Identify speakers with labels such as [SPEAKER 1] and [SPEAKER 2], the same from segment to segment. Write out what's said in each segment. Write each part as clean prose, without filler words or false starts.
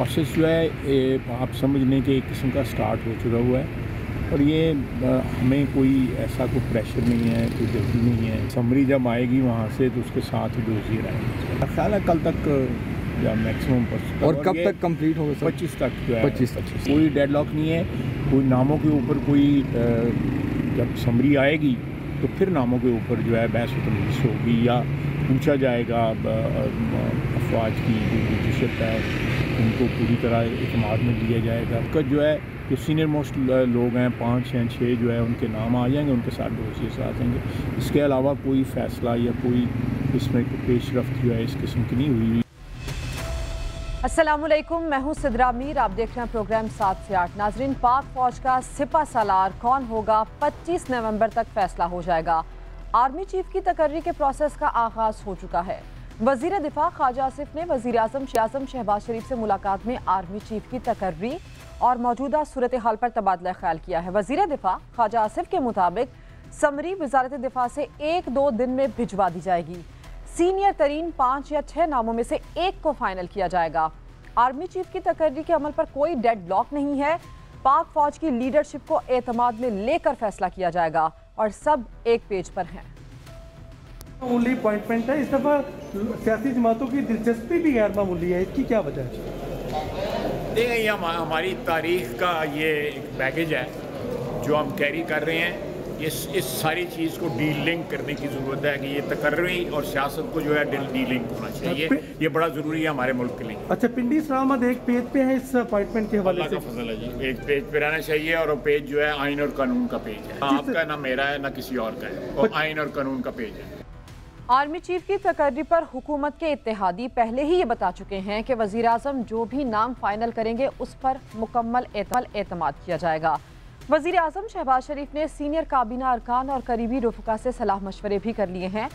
[SPEAKER 1] Process जो है आप समझ लें कि एक किस्म का स्टार्ट हो चुका हुआ है और ये हमें कोई ऐसा कोई प्रेशर नहीं है, कोई जल्दी नहीं है। समरी जब आएगी वहाँ से तो उसके साथ ही वज़ीर आएंगे। मेरा ख्याल है कल तक या मैक्सिमम 25
[SPEAKER 2] और कब तक कंप्लीट होगा सर?
[SPEAKER 1] 25 तक जो है
[SPEAKER 2] 25
[SPEAKER 1] कोई डेडलॉक नहीं है। कोई नामों के ऊपर कोई जब समरी आएगी तो फिर नामों के ऊपर जो है बहस तमरीज़ होगी या पूछा जाएगा। अफवाज की जो लीडरशिप है उनको पूरी तरह इत्मीनान में लिया जाएगा। उसका जो है जो सीनियर मोस्ट लोग हैं 5 या 6 जो है उनके नाम आ जाएंगे, उनके साथ डोसिए से आ जाएंगे। इसके अलावा कोई फ़ैसला या कोई इसमें पेशरफ्त जो है इस किस्म की नहीं हुई।
[SPEAKER 3] अस्सलामुअलैकुम, मैं हूं सिद्रा मीर। आप देख रहे हैं प्रोग्राम 7 से 8। नाजरीन, पाक फौज का सिपा सालार कौन होगा 25 नवंबर तक फैसला हो जाएगा। आर्मी चीफ की तकर्री के प्रोसेस का आगाज हो चुका है। वजीर दिफा ख्वाजा आसिफ ने वजीर आजम शहबाज शरीफ से मुलाकात में आर्मी चीफ की तकर्री और मौजूदा सूरत हाल पर तबादला ख्याल किया है। वजीर दिफा ख्वाजा आसिफ के मुताबिक समरी वजारत दिफा से 1-2 दिन में भिजवा दी जाएगी। सीनियर तरीन 5 या 6 नामों में से एक को फाइनल किया जाएगा। आर्मी चीफ की तकर्री के अमल पर कोई डेड लॉक नहीं है। पाक फौज की लीडरशिप को एतमाद में लेकर फैसला किया जाएगा और सब एक पेज पर हैं।
[SPEAKER 4] मामूली अपॉइंटमेंट है, इस दफ़ा सियासी जमातों की दिलचस्पी भी गैर मामूली है, इसकी क्या वजह है?
[SPEAKER 1] देखिए, ये हमारी तारीख का ये एक बैगेज है जो हम कैरी कर रहे हैं। इस सारी चीज़ को डीलिंक करने की ज़रूरत है कि ये तकर्री और सियासत को जो है डीलिंक होना चाहिए। ये बड़ा ज़रूरी है हमारे मुल्क के लिए।
[SPEAKER 4] अच्छा, पिंडी इस्लाम अहमद एक पेज पे है इस अपॉइंटमेंट के हवाले से?
[SPEAKER 1] फजल है जी, एक पेज पे रहना चाहिए और वो पेज जो है आइन और कानून का पेज है। आपका ना मेरा है ना किसी और का है, वो आइन और कानून का पेज है।
[SPEAKER 3] आर्मी चीफ की तकर्री पर हुकूमत के इत्तेहादी पहले ही ये बता चुके हैं कि वजीर आजम जो भी नाम फाइनल करेंगे उस पर मुकम्मल एतमाद किया जाएगा। वजीर आजम शहबाज शरीफ ने सीनियर काबीना अरकान और करीबी रफका से सलाह मशवरे भी कर लिए हैं।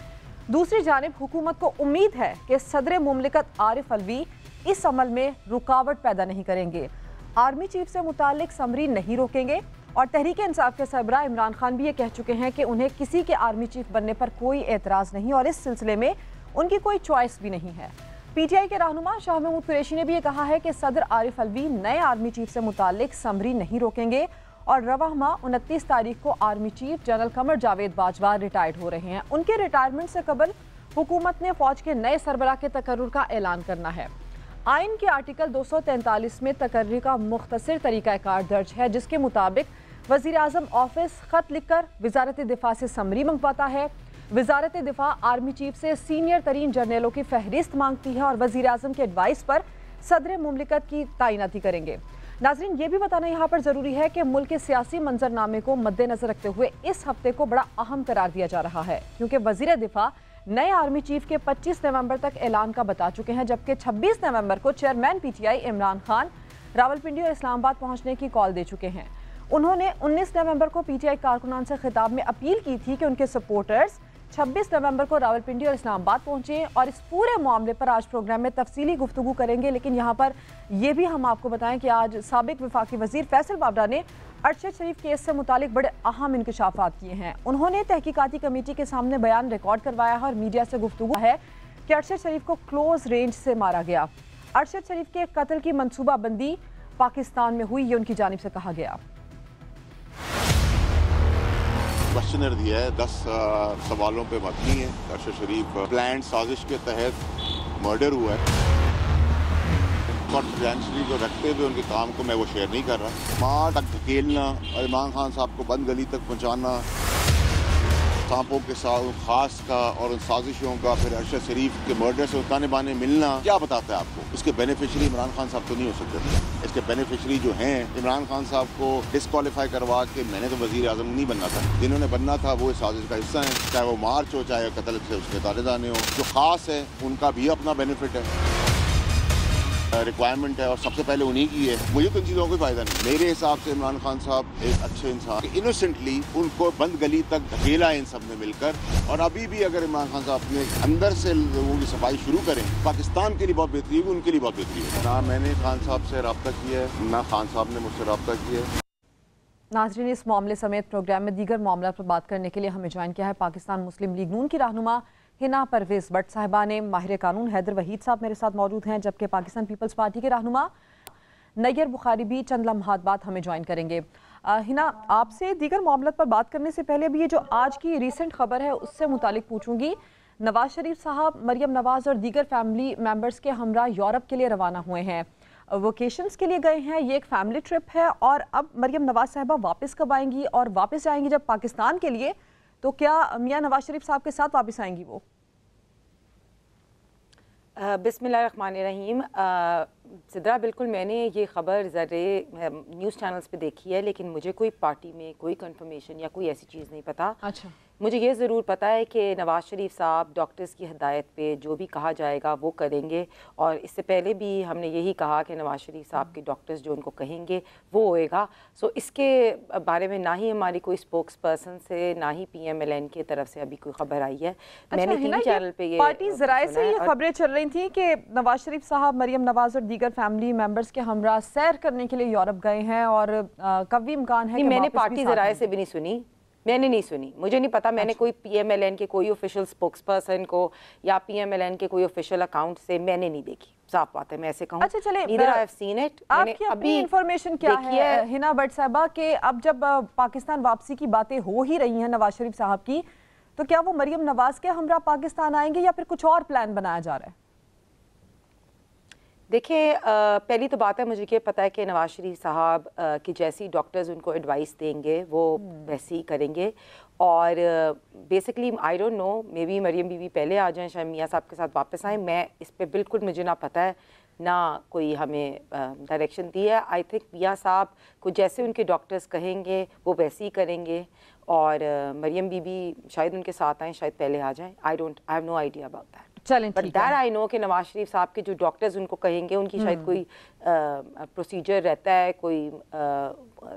[SPEAKER 3] दूसरी जानिब हुकूमत को उम्मीद है कि सदर मुमलिकत आरिफ अलवी इस अमल में रुकावट पैदा नहीं करेंगे। आर्मी चीफ से मुतालिक समरी नहीं रोकेंगे और तहरीक इंसाफ के सरबराह इमरान खान भी ये कह चुके हैं कि उन्हें किसी के आर्मी चीफ बनने पर कोई एतराज़ नहीं और इस सिलसिले में उनकी कोई चॉइस भी नहीं है। पीटीआई के रहनुमा शाह महमूद कुरैशी ने भी ये कहा है कि सदर आरिफ अलवी नए आर्मी चीफ से मुतालिक समरी नहीं रोकेंगे और रवाह माह 29 तारीख को army chief general Qamar Javed Bajwa retired हो रहे हैं। उनके रिटायरमेंट से कबल हुकूमत ने फौज के नए सरबराह के तकर्रुर का ऐलान करना है। आइन के आर्टिकल 243 में तकर्री का मुख्तसर तरीक़ाकार दर्ज है, जिसके मुताबिक वज़ीर आज़म ऑफिस ख़त लिखकर वजारत दिफा से समरी मंगवाता है। वजारत दिफा आर्मी चीफ से सीनियर तरीन जर्नलों की फहरिस्त मांगती है और वज़ीर आज़म के एडवाइस पर सदर मुमलिकत की तैनाती करेंगे। नाज़रीन, ये भी बताना यहाँ पर ज़रूरी है कि मुल्क के सियासी मंजरनामे को मद्देनज़र रखते हुए इस हफ्ते को बड़ा अहम करार दिया जा रहा है, क्योंकि वज़ीर दिफा नए आर्मी चीफ के 25 नवंबर तक ऐलान का बता चुके हैं, जबकि 26 नवंबर को चेयरमैन पीटीआई इमरान खान रावलपिंडी और इस्लामाबाद पहुंचने की कॉल दे चुके हैं। उन्होंने 19 नवंबर को पीटीआई कारकुनान से खिताब में अपील की थी कि उनके सपोर्टर्स 26 नवंबर को रावलपिंडी और इस्लामाबाद पहुंचे और इस पूरे मामले पर आज प्रोग्राम में तफसीली गुफ्तगू करेंगे। लेकिन यहाँ पर यह भी हम आपको बताएं कि आज साबिक वफाकी वजीर फैसल बाबरा ने अरशद शरीफ केस से मुतालिक बड़े अहम इंकशाफात किए हैं। उन्होंने तहकीकाती कमेटी के सामने बयान रिकॉर्ड करवाया है और मीडिया से गुफ्तगू है कि अरशद शरीफ को क्लोज रेंज से मारा गया। अरशद शरीफ के कत्ल की मनसूबाबंदी पाकिस्तान में हुई, ये उनकी जानिब से कहा गया।
[SPEAKER 5] क्वेश्चनर दिया है, 10 सवालों पे मबनी है। अरशद शरीफ प्लान साजिश के तहत मर्डर हुआ है। कॉन्फिडेंशियली जो रखते हुए उनके काम को मैं वो शेयर नहीं कर रहा। मार तक धकेलना और इमरान खान साहब को बंद गली तक पहुँचाना, सांपों के साथ खास का और उन साजिशों का, फिर अरशद शरीफ के मर्डर से ताने बाने मिलना क्या बताता है आपको? इसके बेनिफिशरी इमरान खान साहब तो नहीं हो सकते। इसके बेनिफिशरी जो हैं इमरान खान साहब को डिस्क्वालीफाई करवा के मैंने तो वजीर आजम नहीं बनना था, जिन्होंने बनना था वो इस साजिश का हिस्सा है, चाहे वो मार्च हो चाहे कत्ल से उसके ताने दाने हो। जो खास है उनका भी अपना बेनिफिट है, रिक्वायरमेंट है और सबसे पहले उन्हीं की है। मुझे तो इन चीज़ों का कोई फायदा नहीं। मेरे हिसाब से इमरान खान साहब एक अच्छे इंसान, इनोसेंटली उनको बंद गली तक धकेला इन सब ने मिलकर। और अभी भी अगर इमरान खान साहब अपने अंदर से लोगों की सफाई शुरू करें, पाकिस्तान के लिए बहुत बेहतरी होगी, उनके लिए बहुत बेहतरी है। ना मैंने खान साहब से रब्ता किया है, ना खान साहब ने मुझसे रब्ता किया है।
[SPEAKER 3] नाज़रीन, इस मामले समेत प्रोग्राम में दीगर मामला पर बात करने के लिए हमें ज्वाइन किया है पाकिस्तान मुस्लिम लीग नून की रहनुमा हिना परवेज भट्ट साहिबा ने। माहिर कानून हैदर वहीद साहब मेरे साथ मौजूद हैं, जबकि पाकिस्तान पीपल्स पार्टी के रहनुमा नैयर बुखारी भी चंद लम्हात बाद हमें ज्वाइन करेंगे। हिना, आपसे दीगर मामलों पर बात करने से पहले भी ये जो आज की रीसेंट खबर है उससे मुतालिक पूछूंगी। नवाज शरीफ साहब मरियम नवाज और दीगर फैमिली मेंबर्स के हमरा यूरोप के लिए रवाना हुए हैं, वोकेशंस के लिए गए हैं, ये एक फैमिली ट्रिप है, और अब मरियम नवाज साहबा वापस कब आएंगी और वापस जाएंगी जब पाकिस्तान के लिए, तो क्या मियां नवाज शरीफ साहब के साथ वापस आएंगी वो?
[SPEAKER 2] बिस्मिल्लाहिर्रहमानिर्रहीम। सिद्रा, बिल्कुल मैंने ये ख़बर ज़रिए न्यूज़ चैनल्स पे देखी है, लेकिन मुझे कोई पार्टी में कोई कंफर्मेशन या कोई ऐसी चीज़ नहीं पता।
[SPEAKER 3] अच्छा,
[SPEAKER 2] मुझे ये ज़रूर पता है कि नवाज़ शरीफ साहब डॉक्टर्स की हिदायत पे जो भी कहा जाएगा वो करेंगे, और इससे पहले भी हमने यही कहा कि नवाज़ शरीफ साहब के डॉक्टर्स जो उनको कहेंगे वो होएगा। सो इसके बारे में ना ही हमारी कोई स्पोक्स पर्सन से ना ही PMLN की तरफ से अभी कोई खबर आई है। मैंने टीवी चैनल पे ये
[SPEAKER 3] पार्टी ज़राए से ये खबरें चल रही थी कि नवाज शरीफ साहब मरियम नवाज और दीगर फैमिली मेंबर्स के हमरा सैर करने के लिए यूरोप गए हैं, और कभी इम्कान है कि
[SPEAKER 2] मैंने पार्टी ज़राए से भी नहीं सुनी, मैंने नहीं सुनी, मुझे नहीं पता। मैंने कोई PMLN के कोई ऑफिशियल स्पोक्स पर्सन को या PMLN के कोई ऑफिशियल अकाउंट से मैंने नहीं देखी, साफ बात है, मैं ऐसे कहूँ।
[SPEAKER 3] अच्छा चले,
[SPEAKER 2] आपकी
[SPEAKER 3] अपनी इंफॉर्मेशन क्या है हिना भट्ट साहबा कि अब जब पाकिस्तान वापसी की बातें हो ही रही हैं नवाज शरीफ साहब की, तो क्या वो मरियम नवाज के हमरा पाकिस्तान आएंगे या फिर कुछ और प्लान बनाया जा रहा है?
[SPEAKER 2] देखिए, पहली तो बात है, मुझे ये पता है कि नवाज शरीफ साहब की जैसी डॉक्टर्स उनको एडवाइस देंगे वो वैसे ही करेंगे, और basically I don't know, maybe Maryam बीवी पहले आ जाएं, शायद मियाँ साहब के साथ वापस आएँ, मैं इस पे बिल्कुल मुझे ना पता है ना कोई हमें डायरेक्शन दी है। आई थिंक मियाँ साहब को जैसे उनके डॉक्टर्स कहेंगे वो वैसे ही करेंगे, और मरियम बीबी शायद उनके साथ आएँ, शायद पहले आ जाएँ, I have no idea about that.
[SPEAKER 3] चलें,
[SPEAKER 2] बट दैट आई नो कि नवाज शरीफ साहब के जो डॉक्टर्स उनको कहेंगे उनकी शायद कोई प्रोसीजर रहता है, कोई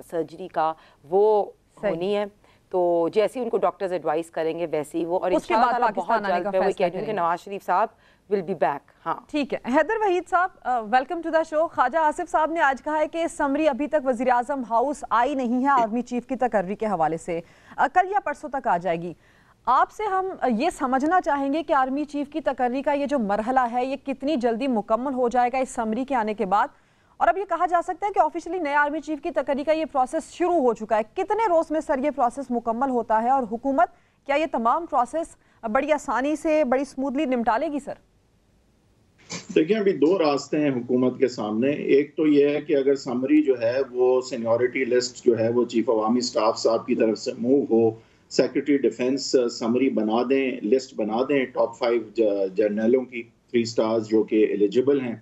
[SPEAKER 2] सर्जरी का, वो होनी है, तो जैसे ही उनको डॉक्टर्स एडवाइस करेंगे वैसे ही वो, और इंशाअल्लाह ताला बहुत जल्द मैं वही कह रही हूँ कि नवाज शरीफ साहब विल बी बैक। हाँ
[SPEAKER 3] ठीक है। हैदर वहीद साहब, welcome to the show. Khawaja Asif साहब ने आज कहा है कि समरी अभी तक वज़ीर आज़म हाउस आई नहीं है आर्मी चीफ की तकर्री के हवाले से, कल या परसों तक आ जाएगी। आपसे हम ये समझना चाहेंगे कि आर्मी चीफ की तकर्री का ये जो मरहला है ये कितनी जल्दी मुकम्मल हो जाएगा इस समरी के आने के बाद, और अब ये कहा जा सकता है कि ऑफिशियली नए आर्मी चीफ की तकर्री का ये प्रोसेस शुरू हो चुका है, कितने रोज में सर ये प्रोसेस मुकम्मल होता है, और हुकूमत क्या ये तमाम प्रोसेस बड़ी आसानी से बड़ी स्मूथली निपटा लेगी? सर
[SPEAKER 6] देखिए, अभी दो रास्ते हैं हुकूमत के सामने। एक तो ये है कि अगर समरी जो है वो सीनियरिटी लिस्ट जो है वो चीफ अवामी स्टाफ साहब की तरफ से मूव हो, सेक्रेटरी डिफेंस समरी बना दें, लिस्ट बना दें टॉप 5 जर्नलों की 3 स्टार्स जो कि एलिजिबल हैं,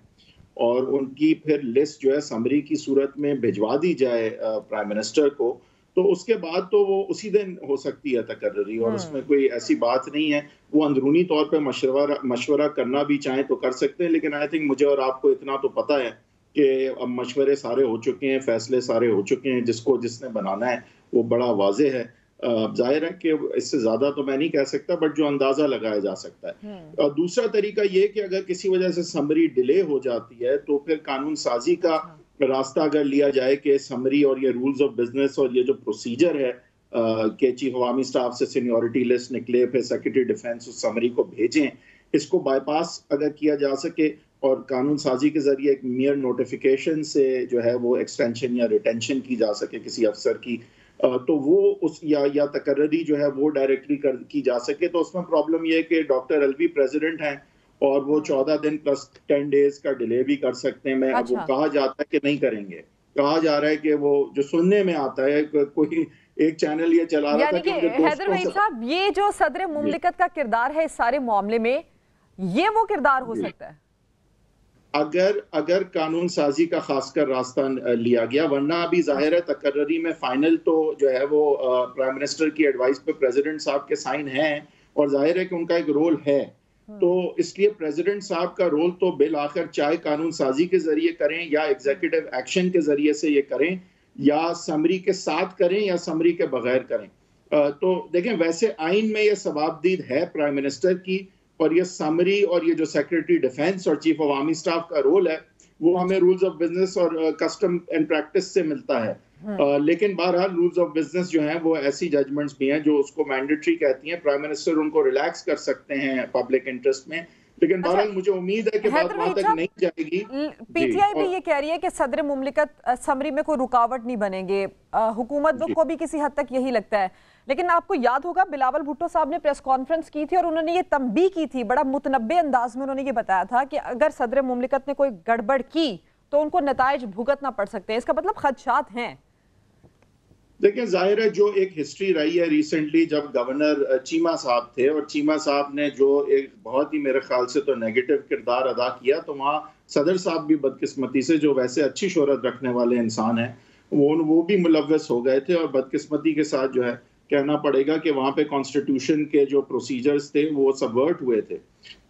[SPEAKER 6] और उनकी फिर लिस्ट जो है समरी की सूरत में भिजवा दी जाए प्राइम मिनिस्टर को, तो उसके बाद तो वो उसी दिन हो सकती है तकर्री, और उसमें कोई ऐसी बात नहीं है। वो अंदरूनी तौर पे मशवरा करना भी चाहें तो कर सकते हैं, लेकिन आई थिंक मुझे और आपको इतना तो पता है कि अब मशवरे सारे हो चुके हैं, फैसले सारे हो चुके हैं, जिसने बनाना है वो बड़ा वाज़ेह है। जाहिर है कि इससे ज़्यादा तो मैं नहीं कह सकता, बट जो अंदाज़ा लगाया जा सकता है। और दूसरा तरीका ये कि अगर किसी वजह से समरी डिले हो जाती है तो फिर कानून साजी का रास्ता अगर लिया जाए कि समरी और ये रूल्स ऑफ बिजनेस और ये जो प्रोसीजर है कि चीफ अवामी स्टाफ से सीनियरिटी लिस्ट निकले, फिर सेक्रेटरी डिफेंस उस समरी को भेजें, इसको बाईपास अगर किया जा सके और कानून साजी के जरिए एक मियर नोटिफिकेशन से जो है वो एक्सटेंशन या रिटेंशन की जा सके किसी अफसर की, तो वो उस या तकर्री जो है वो डायरेक्टली की जा सके। तो उसमें प्रॉब्लम ये है कि डॉक्टर अलवी प्रेसिडेंट हैं और वो 14 दिन प्लस 10 डेज का डिले भी कर सकते हैं। अब वो कहा जाता है कि नहीं करेंगे, कहा जा रहा है कि वो जो सुनने में आता है, कोई एक चैनल ये चला रहा था कि
[SPEAKER 3] हैदर वहीद साहब, ये जो सदर मुमलिकत का किरदार है इस सारे मामले में, ये वो किरदार हो सकता है
[SPEAKER 6] अगर कानून साजी का खासकर रास्ता लिया गया, वरना अभी जाहिर है तकर्री में फाइनल तो जो है वो प्राइम मिनिस्टर की एडवाइस पे प्रेसिडेंट साहब के साइन हैं, और जाहिर है कि उनका एक रोल है। तो इसलिए प्रेसिडेंट साहब का रोल तो बिल आखिर चाहे कानून साजी के जरिए करें या एग्जीक्यूटिव एक्शन के जरिए से ये करें, या समरी के साथ करें या समरी के बगैर करें। तो देखें, वैसे आइन में ये सवाबदीद है प्राइम मिनिस्टर की, और ये समरी और ये जो सेक्रेटरी डिफेंस और चीफ अवामी स्टाफ का रोल है वो हमें रूल्स ऑफ बिजनेस और कस्टम एंड प्रैक्टिस से मिलता है। लेकिन बहरहाल रूल्स ऑफ बिजनेस जो हैं वो ऐसी जजमेंट्स भी हैं जो उसको मैंडेटरी कहती हैं। प्राइम मिनिस्टर उनको रिलैक्स कर सकते हैं पब्लिक इंटरेस्ट में, लेकिन बहरहाल मुझे उम्मीद है कि बात वहां तक नहीं जाएगी।
[SPEAKER 3] पीटीआई भी ये कह रही है कि सदर मुमलिकत समरी में कोई रुकावट नहीं बनेंगे, हुकूमत को भी किसी हद तक यही लगता है। लेकिन आपको याद होगा बिलावल भुट्टो साहब ने प्रेस कॉन्फ्रेंस की थी और उन्होंने ये तंबीह की थी, बड़ा मुतनब्बे अंदाज में उन्होंने ये बताया था कि अगर सदर मुमलिकत ने कोई गड़बड़ की तो उनको नताइज भुगतना पड़ सकते हैं। इसका मतलब खदशात हैं।
[SPEAKER 6] देखिए, जाहिर है जो एक हिस्ट्री रही है रिसेंटली, जब गवर्नर चीमा साहब थे और चीमा साहब ने जो एक बहुत ही मेरे ख्याल से तो नेगेटिव किरदार अदा किया, तो वहाँ सदर साहब भी बदकिस्मती से, जो वैसे अच्छी शोहरत रखने वाले इंसान हैं, वो भी मुलव्वस हो गए थे और बदकिस्मती के साथ जो है कहना पड़ेगा कि वहाँ पे कॉन्स्टिट्यूशन के जो प्रोसीजर्स थे वो सबवर्ट हुए थे।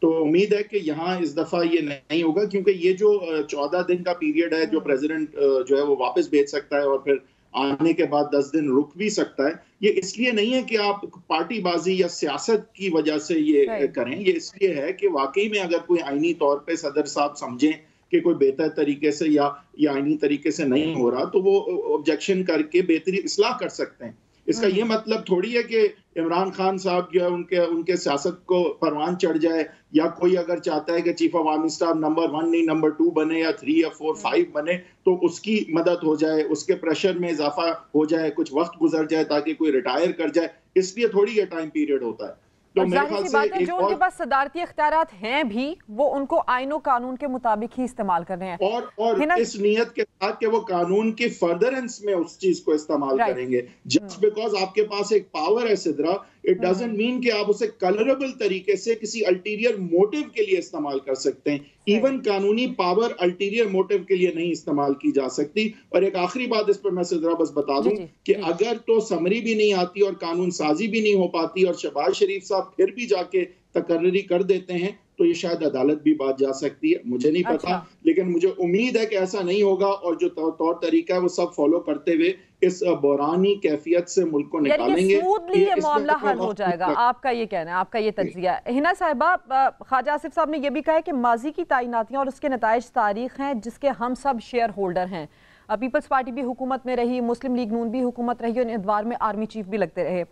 [SPEAKER 6] तो उम्मीद है कि यहाँ इस दफ़ा ये नहीं होगा, क्योंकि ये जो 14 दिन का पीरियड है जो प्रेसिडेंट जो है वो वापस भेज सकता है और फिर आने के बाद 10 दिन रुक भी सकता है, ये इसलिए नहीं है कि आप पार्टीबाजी या सियासत की वजह से ये करें। ये इसलिए है कि वाकई में अगर कोई आईनी तौर पे सदर साहब समझें कि कोई बेहतर तरीके से या आईनी तरीके से नहीं हो रहा, तो वो ऑब्जेक्शन करके बेहतरी इस्लाह कर सकते हैं। इसका ये मतलब थोड़ी है कि इमरान खान साहब जो है उनके सियासत को परवान चढ़ जाए, या कोई अगर चाहता है कि chief of army staff number 1 नहीं नंबर 2 बने या 3 या 4 5 बने, तो उसकी मदद हो जाए, उसके प्रेशर में इजाफा हो जाए, कुछ वक्त गुजर जाए ताकि कोई रिटायर कर जाए। इसलिए थोड़ी ये टाइम पीरियड होता है। तो
[SPEAKER 3] जाहिर सी बात है जो उनके पास सदारती इख्तियारात हैं भी, वो उनको आईन और कानून के मुताबिक ही इस्तेमाल कर रहे हैं
[SPEAKER 6] और इस नीयत के साथ कि वो कानून की फर्दरेंस में उस चीज को इस्तेमाल करेंगे। जस्ट बिकॉज आपके पास एक पावर है सिद्रा, इट डजंट मीन कि आप उसे कलरेबल तरीके से किसी अल्टीरियर मोटिव के लिए इस्तेमाल कर सकते हैं। इवन कानूनी पावर अल्टीरियर मोटिव के लिए नहीं इस्तेमाल की जा सकती। और एक आखिरी बात इस पर मैं सिद्रा बस बता दूं कि अगर तो समरी भी नहीं आती और कानून साजी भी नहीं हो पाती और शहबाज शरीफ साहब फिर भी जाके तकर्री कर देते हैं, तो ये शायद अदालत भी बात जा सकती है, मुझे नहीं पता। लेकिन मुझे उम्मीद है कि ऐसा नहीं होगा और जो तौर तरीका है वो सब फॉलो करते हुए इस बहरानी कैफियत से मुल्क को निकालेंगे।
[SPEAKER 3] स्मूथली ये मामला हल हो जाएगा, आपका ये कहना है, आपका ये तज्जिया है। हिना साहिबा, ख्वाजा आसिफ साहब ने ये भी कहा है कि माजी की तैनातियां और उसके नताइज तारीख हैं जिसके हम सब शेयर होल्डर हैं। पीपल्स पार्टी भी हुकूमत में रही, मुस्लिम लीग नून भी हुकूमत रही और इतवार में आर्मी चीफ भी लगते रहे।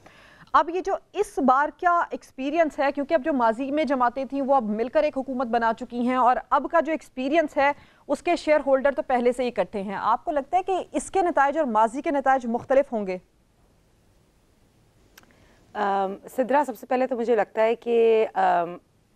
[SPEAKER 3] अब ये जो इस बार क्या एक्सपीरियंस है, क्योंकि अब जो माजी में जमातें थी वो अब मिलकर एक हुकूमत बना चुकी हैं और अब का जो एक्सपीरियंस है उसके शेयर होल्डर तो पहले से ही इकट्ठे हैं, आपको लगता है कि इसके नताइज और माजी के नताइज मुख्तलिफ होंगे?
[SPEAKER 2] सिद्रा, सबसे पहले तो मुझे लगता है कि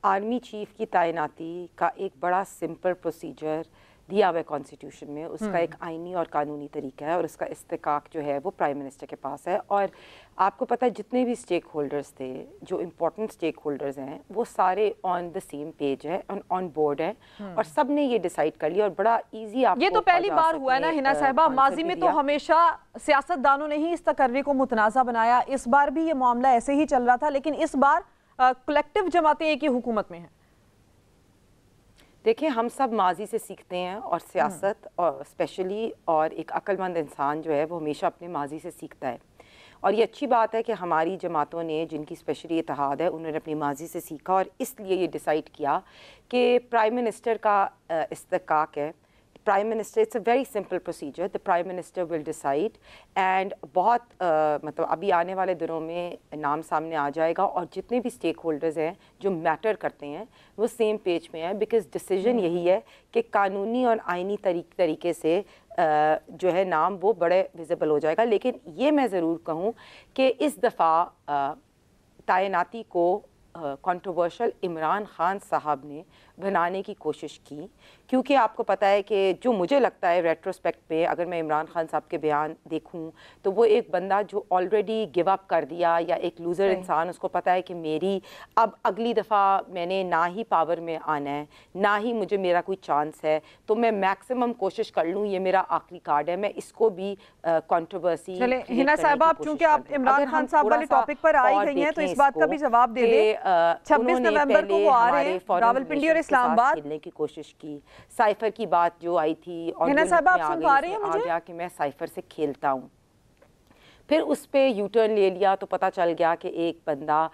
[SPEAKER 2] आर्मी चीफ की तैनाती का एक बड़ा सिंपल प्रोसीजर दिया हुआ है कॉन्स्टिट्यूशन में, उसका एक आइनी और कानूनी तरीका है और उसका इस्तिकाक जो है वो प्राइम मिनिस्टर के पास है। और आपको पता है जितने भी स्टेक होल्डर्स थे, जो इम्पोर्टेंट स्टेक होल्डर्स हैं, वो सारे ऑन द सेम पेज है, ऑन बोर्ड है और सब ने ये डिसाइड कर लिया और बड़ा इजी। आप
[SPEAKER 3] ये तो पहली बार हुआ है ना हिना साहिबा, माजी में तो हमेशा सियासतदानों ने ही इस तकर्री को मुतनाज़ा बनाया, इस बार भी ये मामला ऐसे ही चल रहा था, लेकिन इस बार कलेक्टिव जमातें एक ही हुकूमत में हैं।
[SPEAKER 2] देखिए, हम सब माजी से सीखते हैं और सियासत और स्पेशली और एक अक्लमंद इंसान जो है वो हमेशा अपने माजी से सीखता है। और ये अच्छी बात है कि हमारी जमातों ने, जिनकी स्पेशली इत्तेहाद है, उन्होंने अपनी माजी से सीखा और इसलिए ये डिसाइड किया कि प्राइम मिनिस्टर का इस्तिकाक है। Prime minister, it's a very simple procedure, the prime minister will decide and बहुत मतलब अभी आने वाले दिनों में नाम सामने आ जाएगा और जितने भी स्टेक होल्डर्स हैं जो मैटर करते हैं वो सेम पेज में हैं, बिकॉज डिसीजन यही है कि कानूनी और आइनी तरीके से जो है नाम वो बड़े विजिबल हो जाएगा। लेकिन ये मैं ज़रूर कहूँ कि इस दफ़ा तैनाती को कंट्रोवर्शियल इमरान खान साहब ने बनाने की कोशिश की, क्योंकि आपको पता है कि जो मुझे लगता है रेट्रोस्पेक्ट में अगर मैं इमरान खान साहब के बयान देखूं तो वो एक बंदा जो ऑलरेडी गिव अप कर दिया या एक लूज़र इंसान, उसको पता है कि मेरी अब अगली दफ़ा मैंने ना ही पावर में आना है, ना ही मुझे मेरा कोई चांस है, तो मैं मैक्सिमम कोशिश कर लूँ, ये मेरा आखिरी कार्ड है, मैं इसको भी कंट्रोवर्सी।
[SPEAKER 3] चले हिना साहब, आप चूंकि आप इमरान खान साहब वाले टॉपिक पर आई गई हैं तो इस बात का भी जवाब दे दें। 26 नवंबर को वो आ रहे हैं रावलपिंडी और इस्लामाबाद
[SPEAKER 2] खेलने की कोशिश की, साइफर की बात जो आई थी और
[SPEAKER 3] हिना साहब आप सुन पा रहे हैं मुझे?
[SPEAKER 2] आ गया कि मैं साइफर से खेलता हूँ, फिर उस पे यू टर्न ले लिया तो पता चल गया कि एक बंदा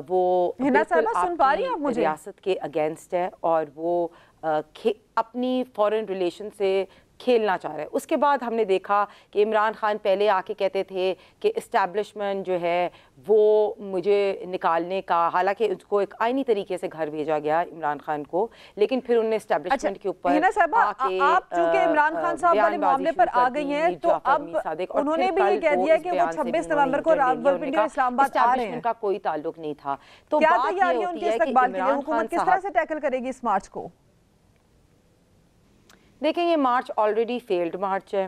[SPEAKER 2] वो
[SPEAKER 3] हिना साहब सुन पा रही हैं आप मुझे?
[SPEAKER 2] रियासत के अगेंस्ट है और वो अपनी फॉरेन रिलेशन से खेलना चाह रहा है। उसके बाद हमने देखा कि इमरान खान पहले आके कहते थे कि इस्टेब्लिशमेंट जो है वो मुझे निकालने का, हालांकि उसको एक आईनी तरीके से घर भेजा गया इमरान खान को, लेकिन फिर उन्होंने इस्टेब्लिशमेंट के ऊपर
[SPEAKER 3] आप चूंकि इमरान खान साहब वाले मामले पर आ गई हैं, तो अब उन्होंने भी ये कह दिया कि वो 26 नवंबर को रावलपिंडी और इस्लामाबाद आ रहे हैं।
[SPEAKER 2] का कोई ताल्लुक नहीं था। तो
[SPEAKER 3] क्या तैयारी उनके इस्तकबाल के लिए, हुकूमत किस तरह से टैकल करेगी इस मार्च को?
[SPEAKER 2] देखें, ये मार्च ऑलरेडी फेल्ड मार्च है।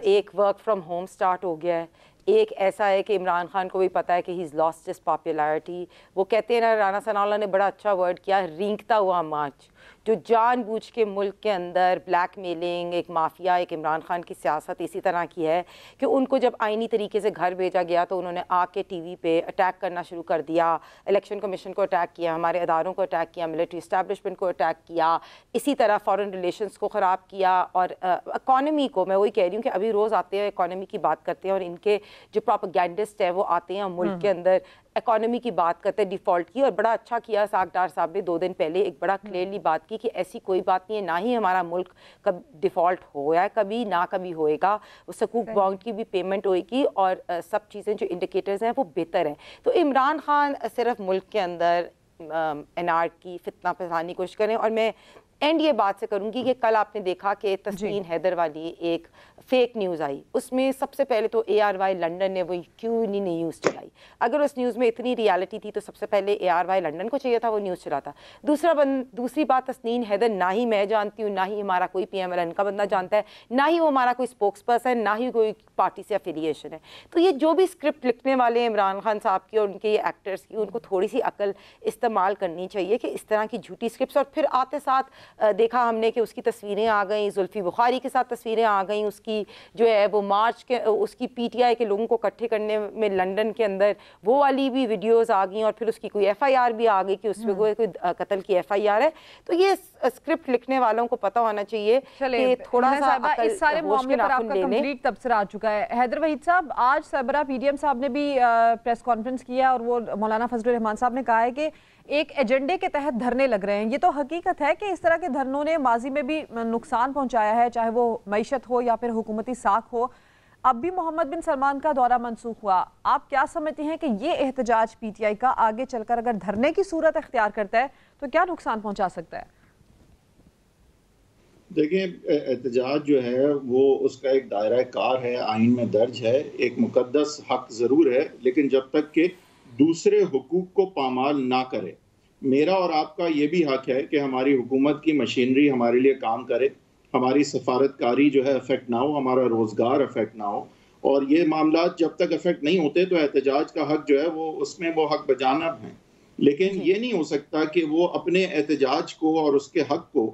[SPEAKER 2] एक वर्क फ्रॉम होम स्टार्ट हो गया है, एक ऐसा है कि इमरान खान को भी पता है कि he is lost his popularity. वो कहते हैं ना, राना सनाउल्लाह ने बड़ा अच्छा वर्ड किया, रेंगता हुआ मार्च, जो जानबूझ के मुल्क के अंदर ब्लैकमेलिंग, एक माफिया, एक इमरान खान की सियासत इसी तरह की है कि उनको जब आईनी तरीके से घर भेजा गया तो उन्होंने आके टीवी पे अटैक करना शुरू कर दिया। इलेक्शन कमीशन को अटैक किया, हमारे अदारों को अटैक किया, मिलिट्री इस्टेब्लिशमेंट को अटैक किया, इसी तरह फॉरेन रिलेशंस को ख़राब किया, और इकॉनमी को, मैं वही कह रही हूँ कि अभी रोज़ आते हैं इकॉनमी की बात करते हैं, और इनके जो प्रोपेगेंडिस्ट है वो आते हैं मुल्क के अंदर इकॉनमी की बात करते हैं, डिफ़ॉल्ट की। और बड़ा अच्छा किया सागडार साहब ने 2 दिन पहले एक बड़ा क्लियरली बात की कि ऐसी कोई बात नहीं है, ना ही हमारा मुल्क कब डिफ़ॉल्ट होया है कभी, ना कभी होएगा। वो सकूक बॉन्ड की भी पेमेंट होएगी, और सब चीज़ें जो इंडिकेटर्स हैं वो बेहतर हैं। तो इमरान खान सिर्फ मुल्क के अंदर एनार्की, फितना फैलाने की कोशिश करें। और मैं एंड ये बात से करूंगी कि कल आपने देखा कि तस्नीन हैदर वाली एक फेक न्यूज़ आई, उसमें सबसे पहले तो ARY लंदन ने वो क्यों नहीं न्यूज़ चलाई। अगर उस न्यूज़ में इतनी रियलिटी थी तो सबसे पहले ARY लंदन को चाहिए था वो न्यूज़ चलाता। दूसरी बात, तस्नीन हैदर ना ही मैं जानती हूँ, ना ही हमारा कोई PMLN का बंदा जानता है, ना ही वो हमारा कोई स्पोक्स पर्सन, ना ही कोई पार्टी से अफिलिएशन है। तो ये जो भी स्क्रिप्ट लिखने वाले हैं इमरान खान साहब की और उनके ये एक्टर्स की, उनको थोड़ी सी अकल इस्तेमाल करनी चाहिए कि इस तरह की झूठी स्क्रिप्ट्स। और फिर आते साथ देखा हमने कि उसकी तस्वीरें आ गई, जुल्फी बुखारी के साथ तस्वीरें आ गई, उसकी जो है वो मार्च के, उसकी PTI के लोगों को इकट्ठे करने में लंदन के अंदर वो वाली भी वीडियोस आ गई, और फिर उसकी कोई FIR भी आ गई कि उसमें कोई कत्ल की FIR है। तो ये स्क्रिप्ट लिखने वालों को पता होना चाहिए कि थोड़ा सा
[SPEAKER 3] इस सारे मामले पर आपका कंप्लीट तबसरा आ चुका है। हैदर वहीद साहब, आज सरबरा PDM साहब ने भी प्रेस कॉन्फ्रेंस किया, और वो मौलाना फजलुर रहमान साहब ने कहा है कि एक एजेंडे के तहत धरने लग रहे हैं। ये तो हकीकत है कि इस तरह के धरनों ने माजी में भी नुकसान पहुंचाया है, चाहे वो मईशत हो या फिर हुकूमती साख हो। अब भी मोहम्मद बिन सलमान का दौरा मनसूख हुआ। आप क्या समझते हैं कि ये एहतजाज PTI का आगे चलकर अगर धरने की सूरत अख्तियार करता है तो क्या नुकसान पहुंचा सकता है?
[SPEAKER 6] देखिए, एहतजाज जो है वो उसका एक दायरा कार है, आइन में दर्ज है, एक मुकद्दस हक ज़रूर है, लेकिन जब तक कि दूसरे हुकूक को पामाल ना करे। मेरा और आपका ये भी हक है कि हमारी हुकूमत की मशीनरी हमारे लिए काम करे, हमारी सफारतकारी जो है अफेक्ट ना हो, हमारा रोज़गार अफेक्ट ना हो। और ये मामला जब तक अफेक्ट नहीं होते तो एहतजाज का हक जो है वो उसमें वो हक बजानब है। लेकिन ये नहीं हो सकता कि वो अपने एहतजाज को और उसके हक को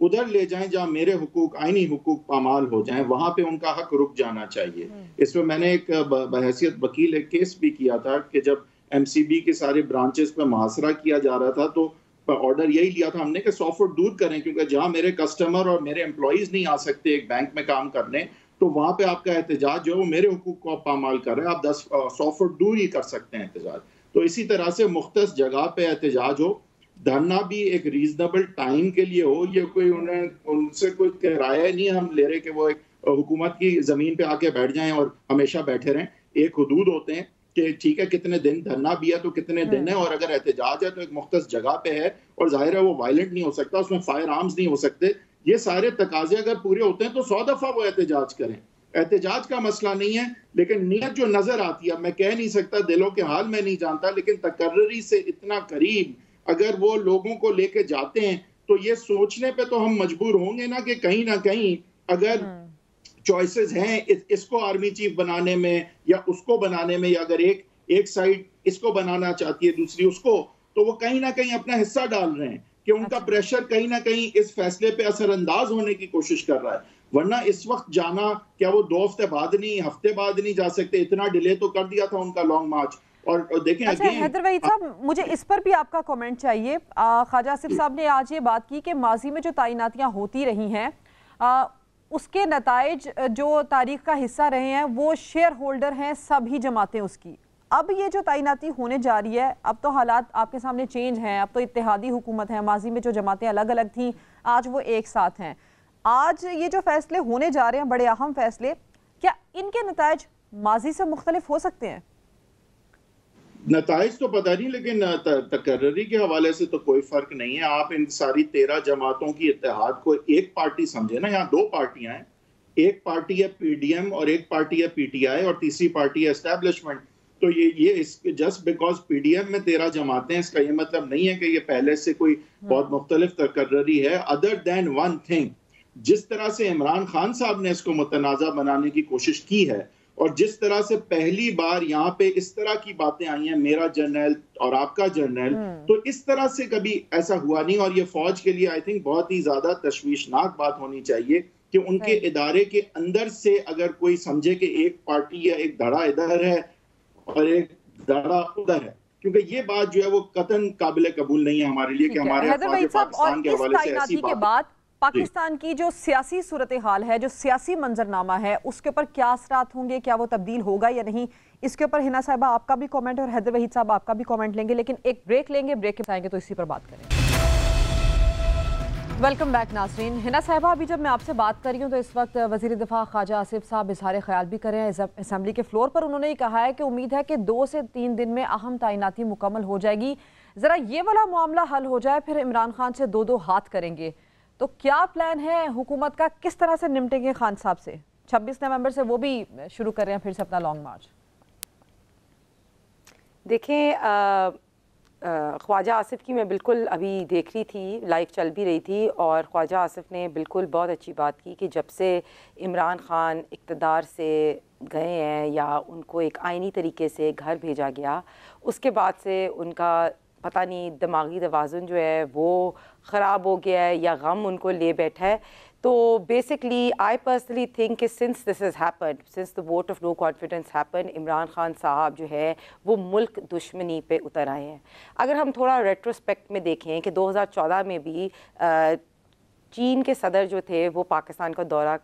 [SPEAKER 6] उधर ले जाएं जहां मेरे हुकूक, आईनी हुकूक पामाल हो जाएं, वहां पे उनका हक रुक जाना चाहिए। इसमें मैंने एक बहैसियत वकील एक केस भी किया था कि जब MCB के सारे ब्रांचेस पे मुहासरा किया जा रहा था तो ऑर्डर यही लिया था हमने कि 100 फुट दूर करें, क्योंकि जहां मेरे कस्टमर और मेरे एम्प्लॉइज नहीं आ सकते एक बैंक में काम करने, तो वहां पे आपका एहतजाज जो है वो मेरे हुकूक को पामाल कर रहे हैं, आप 100 फुट दूर ही कर सकते हैं एहतजाज। तो इसी तरह से मुख्तस जगह पे एहतजाज हो, धरना भी एक रीजनेबल टाइम के लिए हो। ये कोई उनसे कोई किराया नहीं हम ले रहे कि वो एक हुकूमत की जमीन पे आके बैठ जाएं और हमेशा बैठे रहें। एक हुदूद होते हैं कि ठीक है कितने दिन धरना भी है तो कितने दिन है, और अगर एहतजाज है तो एक मुख्तस जगह पे है, और जाहिर है वो वायलेंट नहीं हो सकता, उसमें फायर आर्म्स नहीं हो सकते। ये सारे तकाजे अगर पूरे होते हैं तो 100 दफा वो एहतजाज करें। एहतजाज का मसला नहीं है, लेकिन नीयत जो नजर आती है, मैं कह नहीं सकता, दिलों के हाल में नहीं जानता, लेकिन तकर्री से इतना करीब अगर वो लोगों को लेके जाते हैं तो ये सोचने पे तो हम मजबूर होंगे ना कहीं अगर चॉइसेस हैं इसको आर्मी चीफ बनाने में या उसको बनाने में, या अगर एक साइड इसको बनाना चाहती है दूसरी उसको, तो वो कहीं ना कहीं अपना हिस्सा डाल रहे हैं कि उनका प्रेशर कहीं ना कहीं इस फैसले पे असरअंदाज होने की कोशिश कर रहा है। वरना इस वक्त जाना, क्या वो 2 हफ्ते बाद नहीं, हफ्ते बाद नहीं जा सकते? इतना डिले तो कर दिया था उनका लॉन्ग मार्च। और देखें,
[SPEAKER 3] अच्छा हैदर वहीद साहब, मुझे इस पर भी आपका कमेंट चाहिए। ख्वाजा आसिफ साहब ने आज ये बात की कि माजी में जो तैनातियां होती रही हैं उसके नताइज जो तारीख का हिस्सा रहे हैं वो शेयर होल्डर हैं सभी जमातें उसकी। अब ये जो तैनाती होने जा रही है, अब तो हालात आपके सामने चेंज हैं, अब तो इत्तेहादी हुकूमत है, माजी में जो जमातें अलग अलग थीं आज वो एक साथ हैं। آج یہ جو فیصلے ہونے جا رہے ہیں بڑے اہم فیصلے، کیا ان کے نتائج ماضی سے مختلف ہو سکتے ہیں؟
[SPEAKER 6] نتائج تو پتہ نہیں، لیکن تقرری کے حوالے سے تو کوئی فرق نہیں ہے. آپ ان ساری 13 جماعتوں کی اتحاد کو ایک پارٹی سمجھے نا. یہاں دو پارٹیاں ہیں، ایک پارٹی ہے پی ڈی ایم اور ایک پارٹی ہے پی ٹی آئی اور تیسری پارٹی ہے اسٹیبلشمنٹ. تو یہ just because P D M میں 13 جماعتیں، اس کا یہ مطلب نہیں ہے کہ یہ پہلے سے کوئی بہت مختلف تقرری ہے. ادر دین ون تھنگ، جس طرح سے عمران خان صاحب نے اس کو متنازع بنانے کی کوشش کی ہے اور جس طرح سے پہلی بار یہاں پہ اس طرح کی باتیں آئی ہیں، میرا جرنیل اور آپ کا جرنیل، تو اس طرح سے کبھی ایسا ہوا نہیں. اور یہ فوج کے لیے آئی تھنک بہت ہی زیادہ تشویشناک بات ہونی چاہیے کہ ان کے ادارے کے اندر سے اگر کوئی سمجھے کہ ایک پارٹی یا ایک دھڑا ادھر ہے اور ایک دھڑا ادھر ہے، کیونکہ یہ بات جو ہے وہ قطعاً قابل قبول نہیں ہے ہمارے لیے کہ ہمارے افواج پاکستان کے حوالے سے ایسی بات.
[SPEAKER 3] پاکستان کی جو سیاسی صورتحال ہے، جو سیاسی منظرنامہ ہے، اس کے اوپر کیا اثرات ہوں گے؟ کیا وہ تبدیل ہوگا یا نہیں؟ اس کے اوپر ہنا صاحبہ آپ کا بھی کومنٹ اور حیدر وحید صاحب آپ کا بھی کومنٹ لیں گے، لیکن ایک بریک لیں گے. بریک کے آئیں گے تو اسی پر بات کریں. ویلکم بیک ناظرین. ہنا صاحبہ، ابھی جب میں آپ سے بات کر رہی ہوں تو اس وقت وزیر دفاع خواجہ آصف صاحب اظہار خیال بھی کر رہے ہیں اسمبلی کے فلور پر. انہوں نے یہ کہا ہے کہ امید ہے کہ 2 سے 3 دن میں اہم تعیناتی مکمل ہو جائے گی. ذرا یہ والا معاملہ حل ہو جائے پھر عمران خان سے 2 ہاتھ کریں گے. تو کیا پلان ہے حکومت کا؟ کس طرح سے نمٹیں گے خان صاحب سے؟ 26 نومبر سے وہ بھی شروع کر رہے ہیں پھر سے اپنا لانگ مارچ.
[SPEAKER 2] دیکھیں، خواجہ آصف کی میں بالکل ابھی دیکھ رہی تھی، لائیو چل بھی رہی تھی، اور خواجہ آصف نے بالکل بہت اچھی بات کی کہ جب سے عمران خان اقتدار سے گئے ہیں یا ان کو ایک آئینی طریقے سے گھر بھیجا گیا، اس کے بعد سے ان کا پتہ نہیں دماغی توازن جو ہے وہ خراب ہو گیا ہے یا غم ان کو لے بیٹھا ہے. تو بیسکلی آئی پرسنلی تھنک کہ since this has happened, since the vote of no confidence happen, Imran Khan صاحب جو ہے وہ ملک دشمنی پہ اتر آئے ہیں. اگر ہم تھوڑا ریٹروسپیکٹ میں دیکھیں کہ 2014 میں بھی چین کے صدر جو تھے وہ پاکستان کا دورہ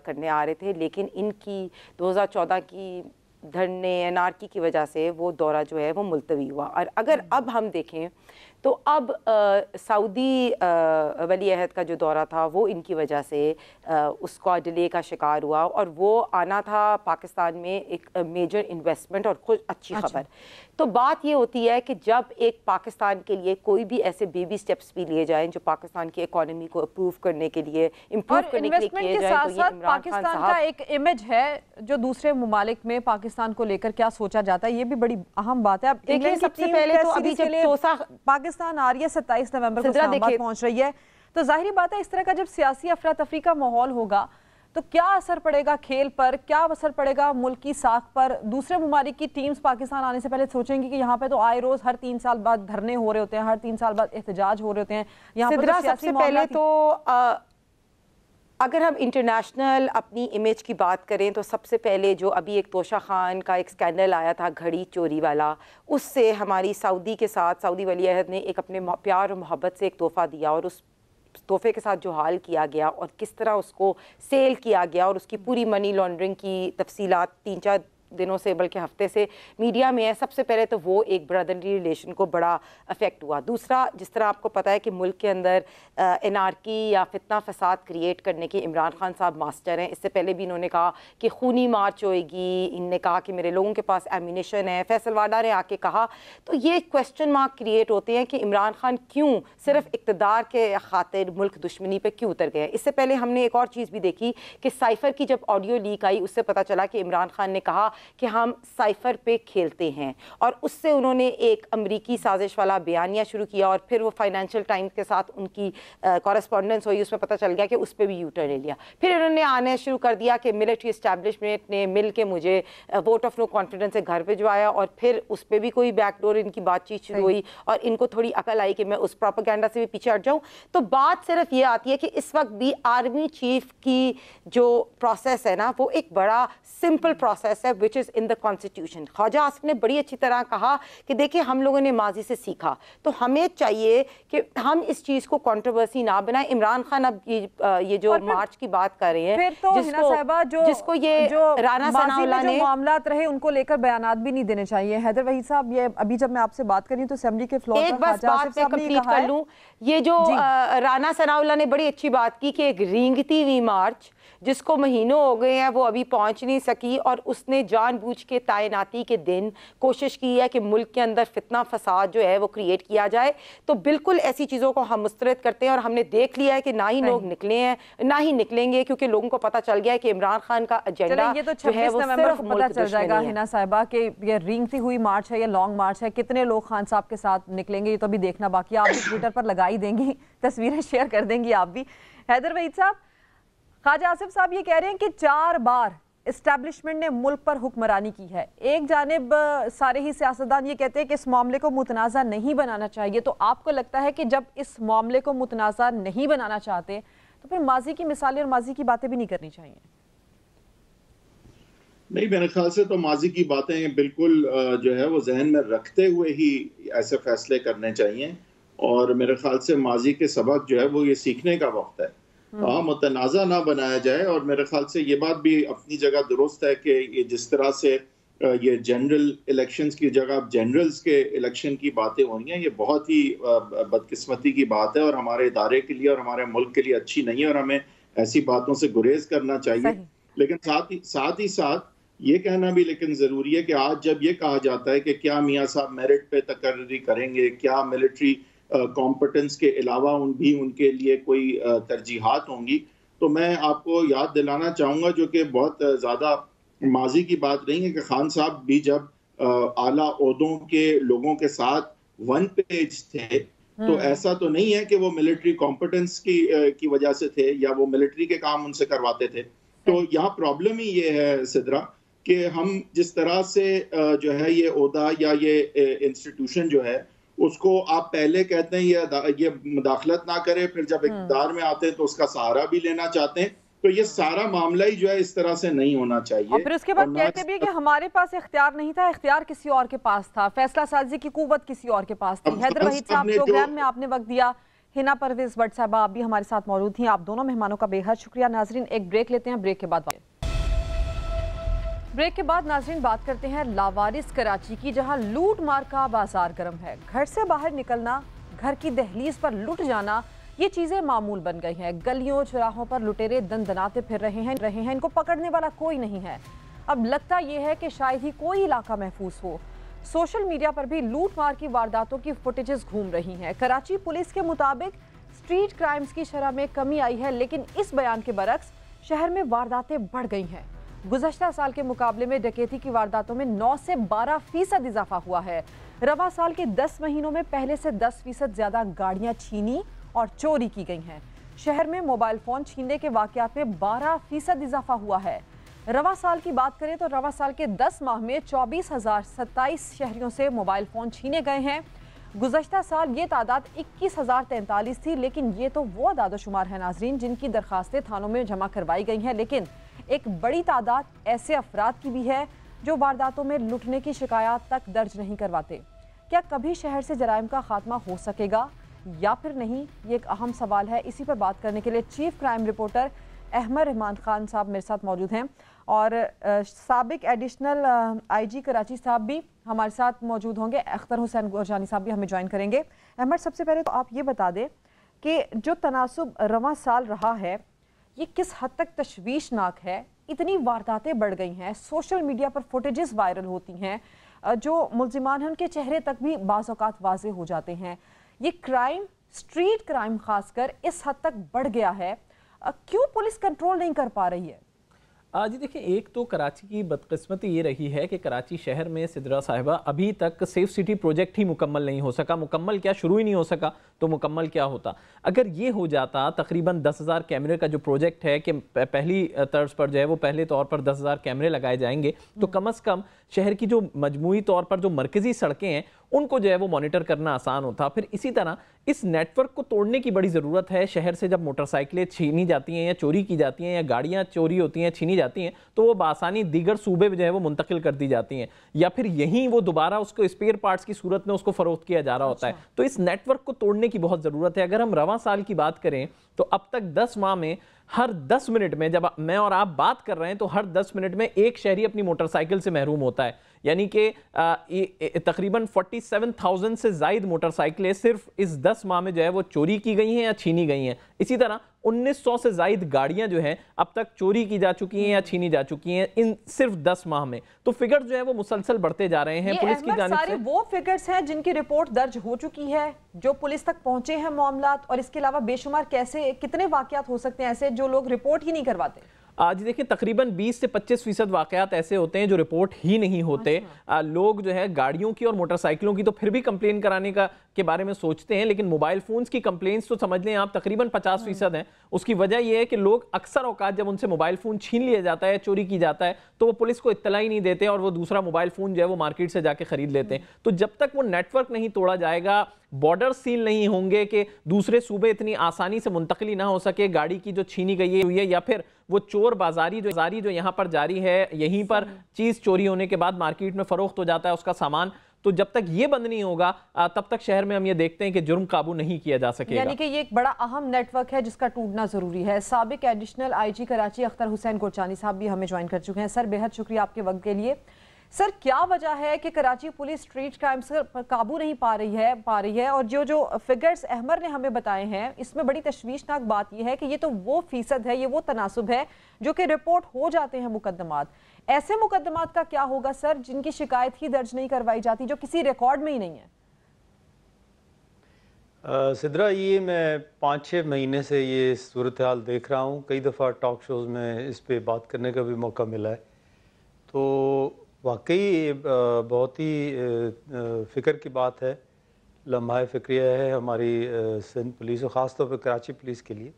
[SPEAKER 2] کرنے آ رہے تھے، لیکن ان کی 2014 کی دھرنے انارکی کی وجہ سے وہ دورہ جو ہے وہ ملتوی ہوا. اور اگر اب ہم دیکھیں تو اب سعودی ولی عہد کا جو دورہ تھا وہ ان کی وجہ سے اس کا ڈیلے کا شکار ہوا، اور وہ آنا تھا پاکستان میں ایک میجر انویسٹمنٹ اور خود اچھی خبر. تو بات یہ ہوتی ہے کہ جب ایک پاکستان کے لیے کوئی بھی ایسے بیبی سٹیپس بھی لیے جائیں جو پاکستان کی اکانومی کو امپروو کرنے کے لیے کیے جائیں، تو یہ عمران خان
[SPEAKER 3] صاحب کا ایک امیج ہے جو دوسرے ممالک میں پاکستان کو لے کر کیا سوچا جاتا ہے، یہ بھی بڑی اہم بات ہے. اب
[SPEAKER 2] دیکھیں، سب سے پہلے تو ابھی جب
[SPEAKER 3] پاکستان آ رہی ہے 27 نومبر کو اسلام آباد پہنچ رہی ہے، تو ظاہری بات ہے اس طرح کا جب سیاسی افراتفری کا ماحول ہوگا تو کیا اثر پڑے گا کھیل پر، کیا اثر پڑے گا ملک کی ساکھ پر؟ دوسرے ممالک کی ٹیمز پاکستان آنے سے پہلے سوچیں گی کہ یہاں پہ تو آئے روز ہر 3 سال بعد دھرنے ہو رہے ہوتے ہیں، ہر 3 سال بعد احتجاج ہو رہے ہوتے ہیں. یہاں پر
[SPEAKER 2] سب سے پہلے تو اگر ہم انٹرنیشنل اپنی امیج کی بات کریں تو سب سے پہلے جو ابھی ایک توشہ خان کا ایک سکینڈل آیا تھا گھڑی چوری والا، اس سے ہماری سعودی کے ساتھ سعودی ولی عہد نے ایک اپنے پیار اور محبت سے ایک تحفہ دیا، اور اس تحفے کے ساتھ جو حال کیا گیا اور کس طرح اس کو سیل کیا گیا اور اس کی پوری منی لانڈرنگ کی تفصیلات 3-4 دنوں سے بلکہ ہفتے سے میڈیا میں ہے. سب سے پہلے تو وہ ایک برادری ریلیشن کو بڑا افیکٹ ہوا. دوسرا، جس طرح آپ کو پتہ ہے کہ ملک کے اندر انارکی یا فتنہ فساد کریٹ کرنے کے عمران خان صاحب ماسٹر ہیں. اس سے پہلے بھی انہوں نے کہا کہ خونی مارچ ہوئے گی، انہوں نے کہا کہ میرے لوگوں کے پاس ایمونیشن ہے. فیصل واڈا نے آ کے کہا. تو یہ کویسچن مارک کریٹ ہوتے ہیں کہ عمران خان کیوں صرف اقتدار کے خاطر ملک دشمنی پہ کیوں اتر گئے. اس سے پہلے ہم نے ایک اور چیز بھی دیکھی کہ سائفر کی جب آڈیو لیک آئی، اس سے پتہ چلا کہ عمران خان نے کہا کہ ہم سائفر پہ کھیلتے ہیں، اور اس سے انہوں نے ایک امریکی سازش والا بیانیہ شروع کیا، اور پھر وہ فائنینشیل ٹائمز کے ساتھ ان کی کورسپونڈنس ہوئی، اس میں پتہ چل گیا کہ اس پہ بھی یو ٹرن لے لیا. پھر انہوں نے آنے شروع کر دیا کہ ملٹری اسٹیبلشمنٹ نے مل کے مجھے ووٹ آف نو کانفیڈنس سے گھر بھجوایا، اور پھر اس پہ بھی کوئی بیک ڈور ان کی بات چیت شروع ہوئی، اور ان کو تھوڑی عقل آئی کہ میں اس پروپیگنڈا سے بھی پیچھے ہٹ جاؤں. تو بات صرف یہ آتی ہے کہ اس وقت بھی آرمی چیف کی جو پروسیس ہے نا وہ ایک بڑا سمپل پروسیس ہے which which is in the constitution. Khawaja Asif ने बड़ी अच्छी तरह कहा कि देखिए हम लोगों ने माजी से सीखा, तो हमें चाहिए कि हम इस चीज़ को कंट्रोवर्सी ना बनाएं. इमरान खान अब ये जो मार्च की बात कर रहे हैं,
[SPEAKER 3] फिर तो हिना साहिबा जिसको ये
[SPEAKER 2] राना सनाउल्लाह ने
[SPEAKER 3] मामलात रहे उनको लेकर बयानात भी नहीं देने चाहिए. हैदर वहीद साहब, ये अभी जब मैं आपसे बात कर रही हूँ तो असेंबली के फ्लोर
[SPEAKER 2] एक बस बात मैं कंप्लीट कर लूं. ये जो राना सनाउल्लाह ने बड़ी अच्छी बात की कि एक रेंगती हुई मार्च जिसको महीनों हो गए हैं वो अभी पहुंच नहीं सकी, और उसने जानबूझ के तैनाती के दिन कोशिश की है कि मुल्क के अंदर फितना फसाद जो है वो क्रिएट किया जाए. तो बिल्कुल ऐसी चीज़ों को हम मुस्तरद करते हैं, और हमने देख लिया है कि ना ही लोग निकले हैं ना ही निकलेंगे, क्योंकि लोगों को पता चल गया है कि इमरान खान का एजेंडा
[SPEAKER 3] ये तो 26 नवंबर को पता चल जाएगा हिना साहिबा कि ये रेंगती हुई मार्च है या लॉन्ग मार्च है, कितने लोग खान साहब के साथ निकलेंगे ये तो अभी देखना बाकी. आप भी ट्विटर पर लगा ही देंगी, तस्वीरें शेयर कर देंगी आप भी. हैदर वहीद साहब, ख्वाजा आसिफ साहब ये कह रहे हैं कि 4 बार एस्टैब्लिशमेंट ने मुल्क पर हुक्मरानी की है. एक जानिब सारे ही सियासतदान ये कहते हैं कि इस मामले को मुतनाज़ा नहीं बनाना चाहिए, तो आपको लगता है कि जब इस मामले को मुतनाज़ा नहीं बनाना चाहते तो फिर माजी की मिसालें और माजी की बातें भी नहीं करनी चाहिए?
[SPEAKER 6] नहीं, मेरे ख्याल से तो माजी की बातें बिल्कुल जो है वो जहन में रखते हुए ही ऐसे फैसले करने चाहिए, और मेरे ख्याल से माजी के सबक जो है वो ये सीखने का वक्त है. मुतनाज़ा ना बनाया जाए. और मेरे ख्याल से ये बात भी अपनी जगह दुरुस्त है कि ये जिस तरह से ये जनरल इलेक्शंस की जगह जनरल्स के इलेक्शन की बातें हो रही हैं, ये बहुत ही बदकिस्मती की बात है और हमारे इदारे के लिए और हमारे मुल्क के लिए अच्छी नहीं है, और हमें ऐसी बातों से गुरेज करना चाहिए. लेकिन साथ ही साथ ये कहना भी लेकिन ज़रूरी है कि आज जब ये कहा जाता है कि क्या मियाँ साहब मेरिट पे तकर्री करेंगे, क्या मिलिट्री कॉम्पिटेंस के अलावा उनके लिए कोई तरजीहात होंगी, तो मैं आपको याद दिलाना चाहूँगा, जो कि बहुत ज़्यादा माजी की बात नहीं है, कि खान साहब भी जब आला ओहदों के लोगों के साथ वन पेज थे, तो ऐसा तो नहीं है कि वो मिलिट्री कॉम्पिटेंस की वजह से थे या वो मिलिट्री के काम उनसे करवाते थे. तो यहाँ प्रॉब्लम ही ये है सिद्रा कि हम जिस तरह से जो है ये ओहदा या ये इंस्टीट्यूशन जो है उसको आप पहले कहते हैं ये मुदाखलत ना करे, फिर जब इक़्तिदार में आते हैं तो उसका सहारा भी लेना चाहते हैं. तो ये सारा मामला ही जो है इस तरह से नहीं होना चाहिए.
[SPEAKER 3] और फिर उसके बाद कहते भी कि हमारे पास इख्तियार नहीं था, इख्तियार किसी और के पास था, फैसला साजी की कुव्वत किसी और के पास थी. हैदर वहीद साहब, प्रोग्राम में आपने वक्त दिया. हिना परवेज भट्ट साहबा आप भी हमारे साथ मौजूद थी. आप दोनों मेहमानों का बेहद शुक्रिया. नाजरीन, एक ब्रेक लेते हैं. ब्रेक के बाद नाजरीन बात करते हैं लावारिस कराची की, जहां लूट मार का बाजार गर्म है. घर से बाहर निकलना, घर की दहलीज पर लुट जाना, ये चीजें मामूल बन गई हैं. गलियों चौराहों पर लुटेरे दंदनाते फिर रहे हैं. इनको पकड़ने वाला कोई नहीं है. अब लगता यह है कि शायद ही कोई इलाका महफूज हो. सोशल मीडिया पर भी लूट मार की वारदातों की फुटेजेस घूम रही हैं. कराची पुलिस के मुताबिक स्ट्रीट क्राइम्स की शरह में कमी आई है, लेकिन इस बयान के बरक्स शहर में वारदातें बढ़ गई हैं. गुज़श्ता साल के मुकाबले में डकैती की वारदातों में 9 से 12% इजाफा हुआ है. रवा साल के 10 महीनों में पहले से 10% ज्यादा गाड़ियां छीनी और चोरी की गई हैं. शहर में मोबाइल फोन छीनने के वाकयात में 12% इजाफा हुआ है. रवा साल की बात करें तो रवा साल के 10 माह में 24,027 शहरियों से मोबाइल फोन छीने गए हैं. गुज़श्ता साल ये तादाद 21,043 थी, लेकिन ये तो वो आदादोशुमार है नाजरीन जिनकी दरखास्तें थानों में जमा करवाई गई हैं. लेकिन एक बड़ी तादाद ऐसे अफराद की भी है जो वारदातों में लुटने की शिकायत तक दर्ज नहीं करवाते. क्या कभी शहर से जराइम का खात्मा हो सकेगा या फिर नहीं, ये एक अहम सवाल है. इसी पर बात करने के लिए chief crime reporter Ahmed Rehman Khan साहब मेरे साथ मौजूद हैं, और साबिक एडिशनल आईजी कराची साहब भी हमारे साथ मौजूद होंगे. अख्तर हुसैन गोरजानी साहब भी हमें ज्वाइन करेंगे. अहमद, सबसे पहले तो आप ये बता दें कि जो तनासुब रवां साल रहा है ये किस हद तक तशवीशनाक है. इतनी वारदातें बढ़ गई हैं, सोशल मीडिया पर फुटेजेस वायरल होती हैं, जो मुल्जिमान हैं उनके चेहरे तक भी बाज़ औक़ात वाज़े हो जाते हैं. ये क्राइम, स्ट्रीट क्राइम खासकर, इस हद तक बढ़ गया है. क्यों पुलिस कंट्रोल नहीं कर पा रही है?
[SPEAKER 7] जी देखिए, एक तो कराची की बदकिस्मती ये रही है कि कराची शहर में सिद्रा साहिबा अभी तक सेफ सिटी प्रोजेक्ट ही मुकम्मल नहीं हो सका. मुकम्मल क्या, शुरू ही नहीं हो सका. تو مکمل کیا ہوتا. اگر یہ ہو جاتا تقریباً 10,000 کیمرے کا جو پروجیکٹ ہے کہ پہلی طرز پر جو ہے وہ پہلے طور پر 10,000 کیمرے لگائے جائیں گے, تو کم از کم شہر کی جو مجموعی طور پر جو مرکزی سڑکیں ہیں ان کو جو ہے وہ مانیٹر کرنا آسان ہوتا. پھر اسی طرح اس نیٹ ورک کو توڑنے کی بڑی ضرورت ہے. شہر سے جب موٹر سائیکلیں چھینی جاتی ہیں یا چوری کی جاتی ہیں یا گاڑیاں چوری ہوتی ہیں چھینی جاتی ہیں تو وہ بآسانی دیگر صوبے جو ہے وہ منتقل کر دی جاتی ہیں, یا پھر یہیں وہ دوبارہ اس کو اسپیئر پارٹس کی صورت میں اس کو فروخت کیا جا رہا ہوتا ہے. تو اس نیٹ ورک کو توڑنے کی بہت ضرورت ہے. اگر ہم رواں سال کی بات کریں تو اب تک 10 ماہ میں ہر 10 منٹ میں, جب میں اور آپ بات کر رہے ہیں تو ہر 10 منٹ میں ایک شہری اپنی موٹر سائیکل سے محروم ہوتا ہے. یعنی کہ تقریباً 47,000 سے زائد موٹر سائیکلیں صرف اس 10 ماہ میں جو ہے وہ چوری کی گئی ہیں یا چھینی گئی ہیں. اسی طرح 1900 سے زائد گاڑیاں جو ہیں اب تک چوری کی جا چکی ہیں یا چھینی جا چکی ہیں ان صرف 10 ماہ میں. تو فگر جو ہے وہ مسلسل بڑھتے جا رہے ہیں. پولیس کی جانب سے
[SPEAKER 3] سارے وہ فگرز ہیں جن کی رپورٹ درج ہو چکی ہے, جو پولیس تک پہنچے ہیں معاملات, اور اس کے علاوہ بے شمار کتنے واقعات ہو سکتے ہیں ایسے جو لوگ رپورٹ ہی نہیں کرواتے؟
[SPEAKER 7] آج دیکھیں تقریباً 20 سے 25% واقعات ایسے ہوتے ہیں جو رپورٹ ہی نہیں ہوتے. لوگ جو ہے گاڑیوں کی اور موٹر سائیکلوں کی تو پھر بھی کمپلین کرانے کے بارے میں سوچتے ہیں, لیکن موبائل فونز کی کمپلینز تو سمجھ لیں آپ تقریباً 50% ہیں. اس کی وجہ یہ ہے کہ لوگ اکثر اوقات جب ان سے موبائل فون چھین لیا جاتا ہے, چوری کی جاتا ہے, تو وہ پولیس کو اطلاع ہی نہیں دیتے اور وہ دوسرا موبائل فون جو ہے وہ مارکیٹ سے جا کے خرید لیتے ہیں. تو جب تک وہ نیٹ ورک نہیں توڑا جائے گا, بارڈر سیل نہیں ہوں گے کہ دوسرے صوبے اتنی آسانی سے منتقلی نہ ہو سکے گاڑی کی جو چھینی گئی ہے, یا پھر وہ چور بازاری جو یہاں پر جاری ہے, یہیں پر چیز چوری ہونے کے بعد مارکیٹ میں فروخت ہو جاتا ہے اس کا سامان, تو جب تک یہ بند نہیں ہوگا تب تک شہر میں ہم یہ دیکھتے ہیں کہ جرم قابو نہیں کیا جا سکے گا.
[SPEAKER 3] یعنی کہ یہ ایک بڑا اہم نیٹ ورک ہے جس کا ٹوٹنا ضروری ہے. سابق ایڈیشنل آئی جی کراچی اختر حسین کوچانی صاحب بھی ہمیں جوائن کر چکے ہیں. سر بے حد شکریہ آپ کے وقت کے لیے. سر کیا وجہ ہے کہ کراچی پولیس اسٹریٹ کرائم پر قابو نہیں پا رہی ہے اور جو فگرز احمر نے ہمیں بتائے ہیں اس میں بڑی تشویشناک بات یہ ہے کہ یہ تو وہ فیصد ہے, یہ وہ تناسب ہے جو کہ رپورٹ ہو جاتے ہیں مقدمات. ایسے مقدمات کا کیا ہوگا سر جن کی شکایت ہی درج نہیں کروائی جاتی, جو کسی ریکارڈ میں ہی نہیں ہے؟
[SPEAKER 8] سدرا, یہ میں 5-6 مہینے سے یہ صورتحال دیکھ رہا ہوں. کئی دفعہ ٹاک شوز میں اس پہ بات کرنے کا بھی موقع ملا ہے. تو واقعی بہت ہی فکر کی بات ہے, لمحہ فکریہ ہے ہماری سندھ پولیس اور خاص طور پہ کراچی پولیس کے لیے.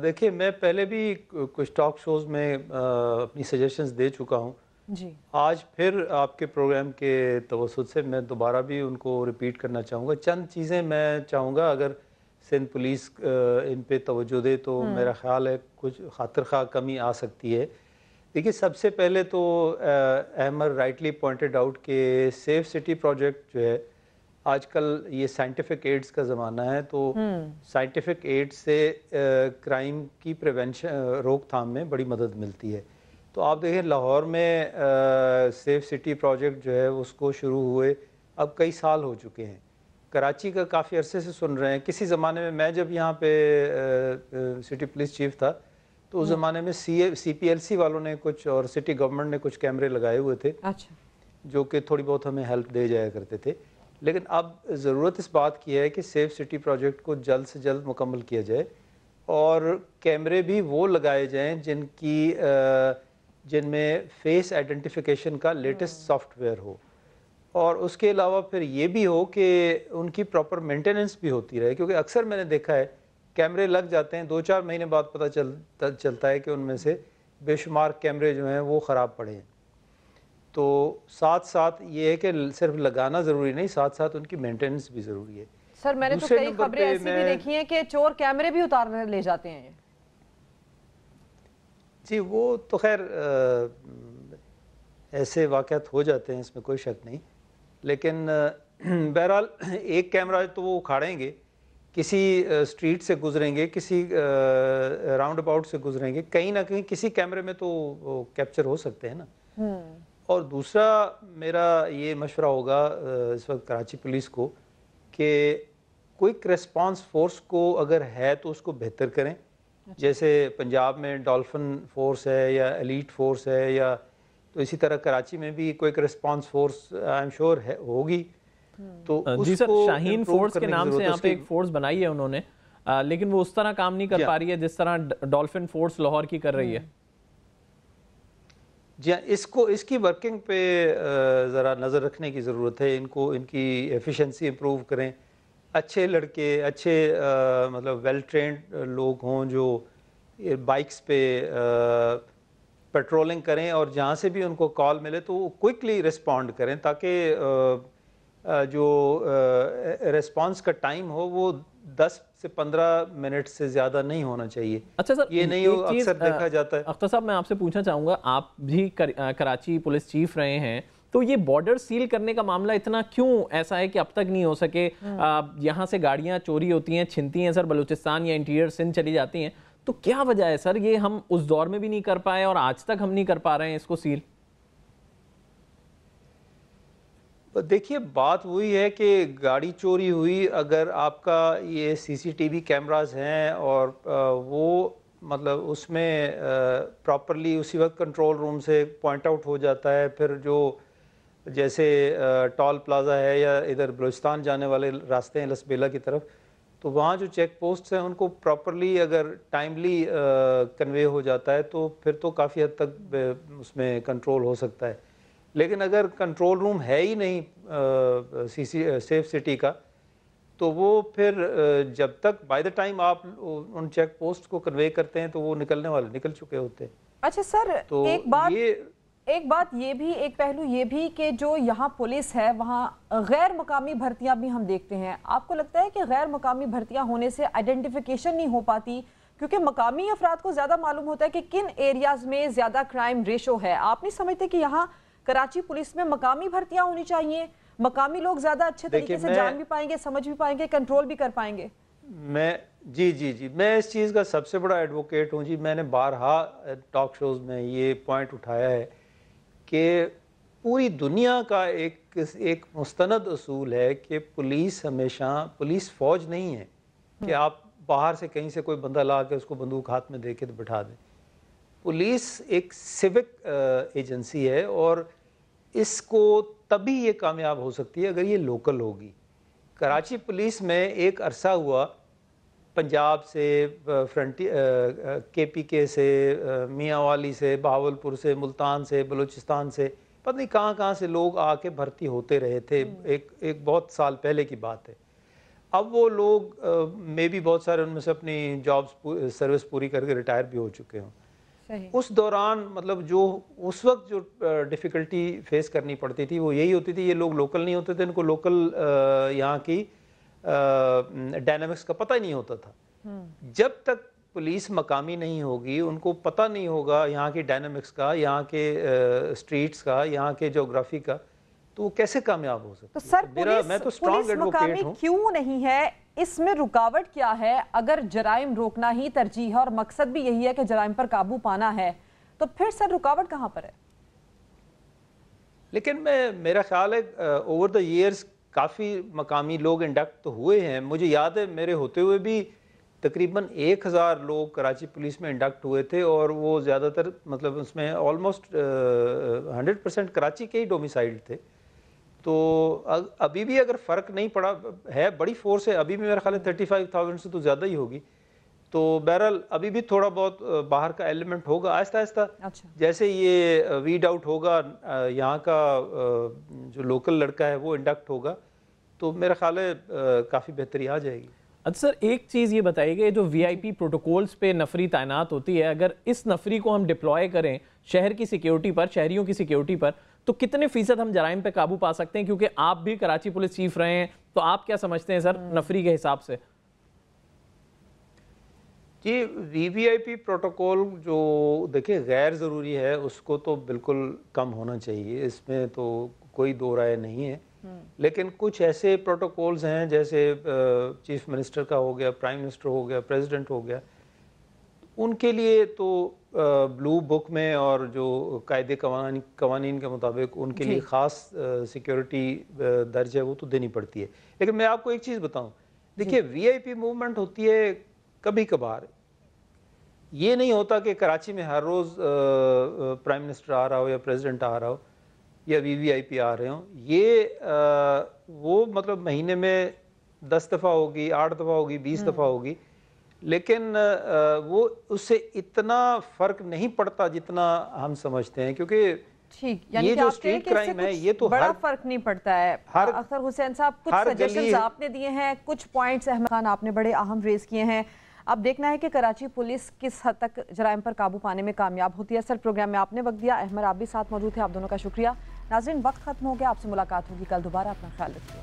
[SPEAKER 8] دیکھیں میں پہلے بھی کچھ ٹاک شوز میں اپنی سجیشنز دے چکا ہوں
[SPEAKER 3] جی.
[SPEAKER 8] آج پھر آپ کے پروگرام کے توسط سے میں دوبارہ بھی ان کو ریپیٹ کرنا چاہوں گا. چند چیزیں میں چاہوں گا اگر سندھ پولیس ان پہ توجہ دے تو میرا خیال ہے کچھ خاطر خواہ کمی آ سکتی ہے. دیکھیے سب سے پہلے تو احمد رائٹلی پوائنٹڈ آؤٹ کہ سیف سٹی پروجیکٹ جو ہے آج کل یہ سائنٹیفک ایڈز کا زمانہ ہے, تو سائنٹیفک ایڈ سے کرائم کی پریونشن روک تھام میں بڑی مدد ملتی ہے. تو آپ دیکھیں لاہور میں سیف سٹی پروجیکٹ جو ہے اس کو شروع ہوئے اب کئی سال ہو چکے ہیں. کراچی کا کافی عرصے سے سن رہے ہیں. کسی زمانے میں جب یہاں پہ سٹی پولیس چیف تھا تو اس زمانے میں سی پی ایل سی والوں نے کچھ اور سٹی گورنمنٹ نے کچھ کیمرے لگائے ہوئے تھے جو کہ تھوڑی بہت ہمیں ہیلپ دے جایا کرتے تھے. لیکن اب ضرورت اس بات کی ہے کہ سیف سٹی پروجیکٹ کو جلد سے جلد مکمل کیا جائے اور کیمرے بھی وہ لگائے جائیں جن میں فیس آئیڈینٹیفیکیشن کا لیٹسٹ سافٹ ویئر ہو, اور اس کے علاوہ پھر یہ بھی ہو کہ ان کی پراپر مینٹیننس بھی ہوتی رہے. کیونکہ اکثر میں نے دیکھا ہے کیمرے لگ جاتے ہیں 2-4 مہینے بعد پتہ چلتا ہے کہ ان میں سے بے شمار کیمرے جو ہیں وہ خراب پڑے ہیں. تو ساتھ ساتھ یہ ہے کہ صرف لگانا ضروری نہیں, ساتھ ساتھ ان کی مینٹیننس بھی ضروری ہے.
[SPEAKER 3] سر میں نے تو کئی خبریں ایسی بھی دیکھی ہیں کہ چور کیمرے بھی اتارنے لے جاتے ہیں.
[SPEAKER 8] جی وہ تو خیر ایسے واقعات ہو جاتے ہیں, اس میں کوئی شک نہیں. لیکن بہرحال ایک کیمرہ تو وہ اکھاڑیں گے, کسی اسٹریٹ سے گزریں گے, کسی راؤنڈ اباؤٹ سے گزریں گے, کہیں نہ کہیں کسی کیمرے میں تو کیپچر ہو سکتے ہیں نا. اور دوسرا میرا یہ مشورہ ہوگا اس وقت کراچی پولیس کو کہ کوئک ریسپانس فورس کو اگر ہے تو اس کو بہتر کریں. جیسے پنجاب میں ڈولفن فورس ہے یا ایلیٹ فورس ہے, یا تو اسی طرح کراچی میں بھی quick response force I am sure ہوگی. تو
[SPEAKER 7] جی سر, شاہین فورس کے نام سے یہاں پہ ایک فورس بنائی ہے انہوں نے, لیکن وہ اس طرح کام نہیں کر پا رہی ہے جس طرح ڈولفن فورس لاہور کی کر رہی ہے.
[SPEAKER 8] جی اس کی ورکنگ پہ ذرا نظر رکھنے کی ضرورت ہے. ان کی ایفیشنسی امپروو کریں, अच्छे लड़के, अच्छे मतलब वेल ट्रेंड लोग हों जो बाइक्स पे पेट्रोलिंग करें और जहाँ से भी उनको कॉल मिले तो वो क्विकली रिस्पॉन्ड करें, ताकि जो रिस्पॉन्स का टाइम हो वो 10 से 15 मिनट से ज़्यादा नहीं होना चाहिए।
[SPEAKER 7] अच्छा सर,
[SPEAKER 8] ये नहीं हो, अक्सर देखा जाता है।
[SPEAKER 7] अख्तर साहब, मैं आपसे पूछना चाहूँगा, आप भी कराची पुलिस चीफ रहे हैं, तो ये बॉर्डर सील करने का मामला इतना क्यों ऐसा है कि अब तक नहीं हो सके? यहाँ से गाड़ियाँ चोरी होती हैं, छिनती हैं सर, बलूचिस्तान या इंटीरियर सिंध चली जाती हैं, तो क्या वजह है सर ये हम उस दौर में भी नहीं कर पाए और आज तक हम नहीं कर पा रहे हैं इसको सील?
[SPEAKER 8] देखिए, बात वही है कि गाड़ी चोरी हुई, अगर आपका ये सीसीटीवी कैमरास हैं और वो मतलब उसमें प्रॉपरली उसी वक्त कंट्रोल रूम से पॉइंट आउट हो जाता है, फिर जो जैसे टॉल प्लाजा है या इधर बलूचिस्तान जाने वाले रास्ते हैं लसबेला की तरफ, तो वहाँ जो चेक पोस्ट हैं उनको प्रॉपरली अगर टाइमली कन्वे हो जाता है तो फिर तो काफ़ी हद तक उसमें कंट्रोल हो सकता है। लेकिन अगर कंट्रोल रूम है ही नहीं सेफ सिटी का, तो वो फिर जब तक बाय द टाइम आप उन चेक पोस्ट को कन्वे करते हैं तो वो निकलने वाले निकल चुके होते हैं।
[SPEAKER 3] अच्छा सर,
[SPEAKER 8] तो
[SPEAKER 3] एक बात ये भी, एक पहलू ये भी कि जो यहाँ पुलिस है वहाँ गैर मकामी भर्तियाँ भी हम देखते हैं। आपको लगता है कि गैर मकामी भर्तियाँ होने से आइडेंटिफिकेशन नहीं हो पाती? क्योंकि मकामी अफराद को ज़्यादा मालूम होता है कि किन एरियाज में ज़्यादा क्राइम रेशो है। आप नहीं समझते कि यहाँ कराची पुलिस में मकामी भर्तियाँ होनी चाहिए? मकामी लोग ज़्यादा अच्छे तरीके से जान भी पाएंगे, समझ भी पाएंगे, कंट्रोल भी कर पाएंगे।
[SPEAKER 8] मैं इस चीज़ का सबसे बड़ा एडवोकेट हूँ जी। मैंने बारहा टॉक शोज में ये पॉइंट उठाया है कि पूरी दुनिया का एक मुस्तनद उसूल है कि पुलिस हमेशा, पुलिस फौज नहीं है कि आप बाहर से कहीं से कोई बंदा ला के उसको बंदूक हाथ में दे के तो बिठा दें। पुलिस एक सिविक एजेंसी है और इसको तभी ये कामयाब हो सकती है अगर ये लोकल होगी। कराची पुलिस में एक अरसा हुआ पंजाब से, KPK से, मियांवाली से, बहावलपुर से, मुल्तान से, बलूचिस्तान से, पता नहीं कहाँ से लोग आके भर्ती होते रहे थे। एक बहुत साल पहले की बात है। अब वो लोग में भी बहुत सारे उनमें से अपनी जॉब्स सर्विस पूरी करके रिटायर भी हो चुके हों। उस दौरान मतलब जो उस वक्त जो डिफ़िकल्टी फेस करनी पड़ती थी वो यही होती थी, ये लोग लोकल नहीं होते थे, इनको लोकल यहाँ की डायनामिक्स का पता ही नहीं होता था। जब तक पुलिस मकामी नहीं होगी, उनको पता नहीं होगा यहाँ की डायनामिक्स का, यहाँ के स्ट्रीट्स का, यहाँ के ज्योग्राफी का, तो वो कैसे कामयाब हो सकता है?
[SPEAKER 3] तो सर
[SPEAKER 8] मैं तो स्ट्रॉन्ग एडवोकेट हूँ।
[SPEAKER 3] क्यों नहीं है? इसमें रुकावट क्या है? अगर जराइम रोकना ही तरजीह है और मकसद भी यही है कि जराइम पर काबू पाना है, तो फिर सर रुकावट कहाँ पर है?
[SPEAKER 8] लेकिन मेरा ख्याल है ओवर द ईयर्स काफ़ी मकामी लोग इंडक्ट तो हुए हैं। मुझे याद है मेरे होते हुए भी तकरीबन 1000 लोग कराची पुलिस में इंडक्ट हुए थे और वो ज़्यादातर मतलब उसमें ऑलमोस्ट 100% कराची के ही डोमिसाइल्ड थे। तो अभी भी अगर फ़र्क नहीं पड़ा है, बड़ी फोर्स है, अभी भी मेरा ख्याल है 35,000 से तो ज़्यादा ही होगी। तो बहरहाल अभी भी थोड़ा बहुत बाहर का एलिमेंट होगा आहिस्ता आहिस्ता।
[SPEAKER 3] अच्छा।
[SPEAKER 8] जैसे ये वीड आउट होगा, यहाँ का जो लोकल लड़का है वो इंडक्ट होगा, तो मेरा ख्याल है काफ़ी बेहतरी आ जाएगी।
[SPEAKER 7] अच्छा सर, एक चीज़ ये बताइए, जो VIP प्रोटोकॉल्स पे नफरी तैनात होती है, अगर इस नफरी को हम डिप्लॉय करें शहर की सिक्योरिटी पर, शहरियों की सिक्योरिटी पर, तो कितने फीसद हम जराइम पे काबू पा सकते हैं? क्योंकि आप भी कराची पुलिस चीफ रहे हैं, तो आप क्या समझते हैं सर नफरी के हिसाब से?
[SPEAKER 8] जी, VVIP प्रोटोकॉल जो देखिए गैर ज़रूरी है उसको तो बिल्कुल कम होना चाहिए, इसमें तो कोई दो राय नहीं है। लेकिन कुछ ऐसे प्रोटोकॉल्स हैं जैसे चीफ मिनिस्टर का हो गया, प्राइम मिनिस्टर हो गया, प्रेसिडेंट हो गया, उनके लिए तो ब्लू बुक में और जो कायदे कवानीन के मुताबिक उनके लिए ख़ास सिक्योरिटी दर्ज है वो तो देनी पड़ती है। लेकिन मैं आपको एक चीज़ बताऊं, देखिए VIP मूवमेंट होती है कभी कभार, ये नहीं होता कि कराची में हर रोज़ प्राइम मिनिस्टर आ रहा हो या प्रेसिडेंट आ रहा हो या VVIP आ रहे हों। ये वो मतलब महीने में 10 दफ़ा होगी, 8 दफ़ा होगी, 20 दफ़ा होगी, लेकिन वो उससे इतना फ़र्क नहीं पड़ता जितना हम समझते हैं। क्योंकि
[SPEAKER 3] ٹھیک، یعنی
[SPEAKER 8] یہ
[SPEAKER 3] کہ
[SPEAKER 8] جو
[SPEAKER 3] آپ کہہ رہے ہیں
[SPEAKER 8] اسٹریٹ
[SPEAKER 3] کہ اس سے
[SPEAKER 8] کرائم ہے
[SPEAKER 3] کچھ
[SPEAKER 8] یہ تو
[SPEAKER 3] بڑا
[SPEAKER 8] ہر
[SPEAKER 3] فرق نہیں پڑتا ہے. اختر حسین صاحب کچھ
[SPEAKER 8] ہر
[SPEAKER 3] سجیشنز
[SPEAKER 8] گلی
[SPEAKER 3] آپ نے دیے ہیں، کچھ پوائنٹس احمد خان آپ نے بڑے اہم ریز کیے ہیں. اب دیکھنا ہے کہ کراچی پولیس کس حد تک جرائم پر قابو پانے میں کامیاب ہوتی ہے. سر پروگرام میں آپ نے وقت دیا، احمد آپ بھی ساتھ موجود تھے، آپ دونوں کا شکریہ. ناظرین وقت ختم ہو گیا، آپ سے ملاقات ہوگی کل دوبارہ، اپنا خیال رکھیے.